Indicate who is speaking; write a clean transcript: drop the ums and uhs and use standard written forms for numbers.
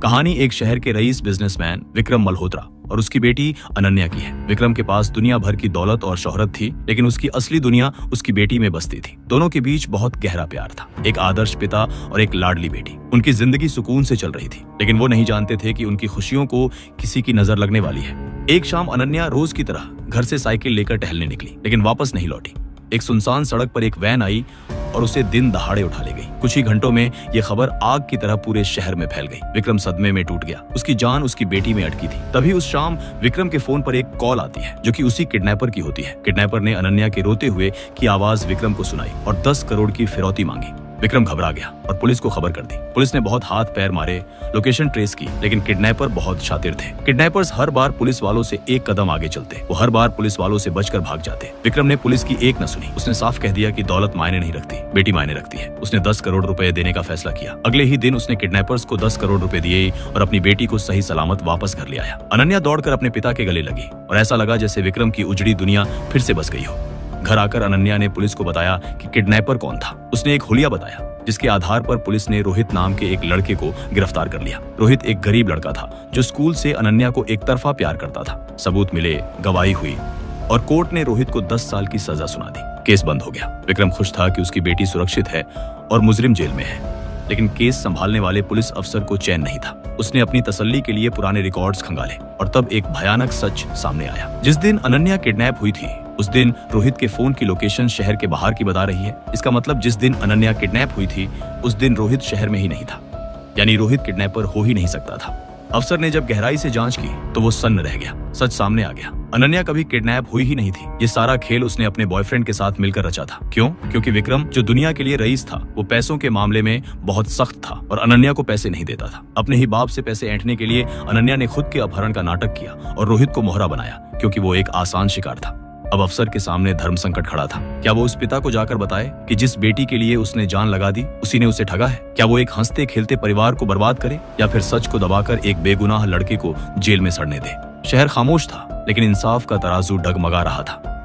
Speaker 1: कहानी एक शहर के रईस बिजनेसमैन विक्रम मल्होत्रा और उसकी बेटी अनन्या की है। विक्रम के पास दुनिया भर की दौलत और शोहरत थी, लेकिन उसकी असली दुनिया उसकी बेटी में बसती थी। दोनों के बीच बहुत गहरा प्यार था, एक आदर्श पिता और एक लाडली बेटी। उनकी जिंदगी सुकून से चल रही थी, लेकिन वो नहीं जानते थे कि उनकी खुशियों को किसी की नजर लगने वाली है। एक शाम अनन्या रोज की तरह घर से साइकिल लेकर टहलने निकली, लेकिन वापस नहीं लौटी। एक सुनसान सड़क पर एक वैन आई और उसे दिन दहाड़े उठा ले गई। कुछ ही घंटों में यह खबर आग की तरह पूरे शहर में फैल गई। विक्रम सदमे में टूट गया। उसकी जान उसकी बेटी में अटकी थी। तभी उस शाम विक्रम के फोन पर एक कॉल आती है, जो कि उसी किडनैपर की होती है। किडनैपर ने अनन्या के रोते हुए की आवाज विक्रम को सुनाई और 10 करोड़ की फिरौती मांगी। विक्रम घबरा गया और पुलिस को खबर कर दी। पुलिस ने बहुत हाथ पैर मारे, लोकेशन ट्रेस की, लेकिन किडनैपर बहुत शातिर थे। किडनैपर्स हर बार पुलिस वालों से एक कदम आगे चलते, वो हर बार पुलिस वालों से बचकर भाग जाते। विक्रम ने पुलिस की एक न सुनी। उसने साफ कह दिया कि दौलत मायने नहीं रखती, बेटी मायने रखती है। उसने 10 करोड़ रुपए देने का फैसला किया। अगले ही दिन उसने किडनैपर्स को 10 करोड़ रुपए दिए और अपनी बेटी को सही सलामत वापस घर ले आया। अनन्या दौड़कर अपने पिता के गले लगी और ऐसा लगा जैसे विक्रम की उजड़ी दुनिया फिर से बस गई हो। घर आकर अनन्या ने पुलिस को बताया कि किडनैपर कौन था। उसने एक हुलिया बताया, जिसके आधार पर पुलिस ने रोहित नाम के एक लड़के को गिरफ्तार कर लिया। रोहित एक गरीब लड़का था जो स्कूल से अनन्या को एक तरफा प्यार करता था। सबूत मिले, गवाही हुई और कोर्ट ने रोहित को 10 साल की सजा सुना दी। केस बंद हो गया। विक्रम खुश था कि उसकी बेटी सुरक्षित है और मुजरिम जेल में है, लेकिन केस संभालने वाले पुलिस अफसर को चैन नहीं था। उसने अपनी तसल्ली के लिए पुराने रिकॉर्ड्स खंगाले और तब एक भयानक सच सामने आया। जिस दिन अनन्या किडनैप हुई थी, उस दिन रोहित के फोन की लोकेशन शहर के बाहर की बता रही है। इसका मतलब जिस दिन अनन्या किडनैप हुई थी, उस दिन रोहित शहर में ही नहीं था, यानी रोहित किडनैपर हो ही नहीं सकता था। अफसर ने जब गहराई से जांच की तो वो सन्न रह गया। सच सामने आ गया, अनन्या कभी किडनैप हुई ही नहीं थी। ये सारा खेल उसने अपने बॉयफ्रेंड के साथ मिलकर रचा था। क्यों? क्योंकि विक्रम, जो दुनिया के लिए रईस था, वो पैसों के मामले में बहुत सख्त था और अनन्या को पैसे नहीं देता था। अपने ही बाप से पैसे ऐंठने के लिए अनन्या ने खुद के अपहरण का नाटक किया और रोहित को मोहरा बनाया, क्योंकि वो एक आसान शिकार था। अब अफसर के सामने धर्म संकट खड़ा था। क्या वो उस पिता को जाकर बताए कि जिस बेटी के लिए उसने जान लगा दी, उसी ने उसे ठगा है? क्या वो एक हंसते खेलते परिवार को बर्बाद करे, या फिर सच को दबाकर एक बेगुनाह लड़के को जेल में सड़ने दे? शहर खामोश था, लेकिन इंसाफ का तराजू डगमगा रहा था।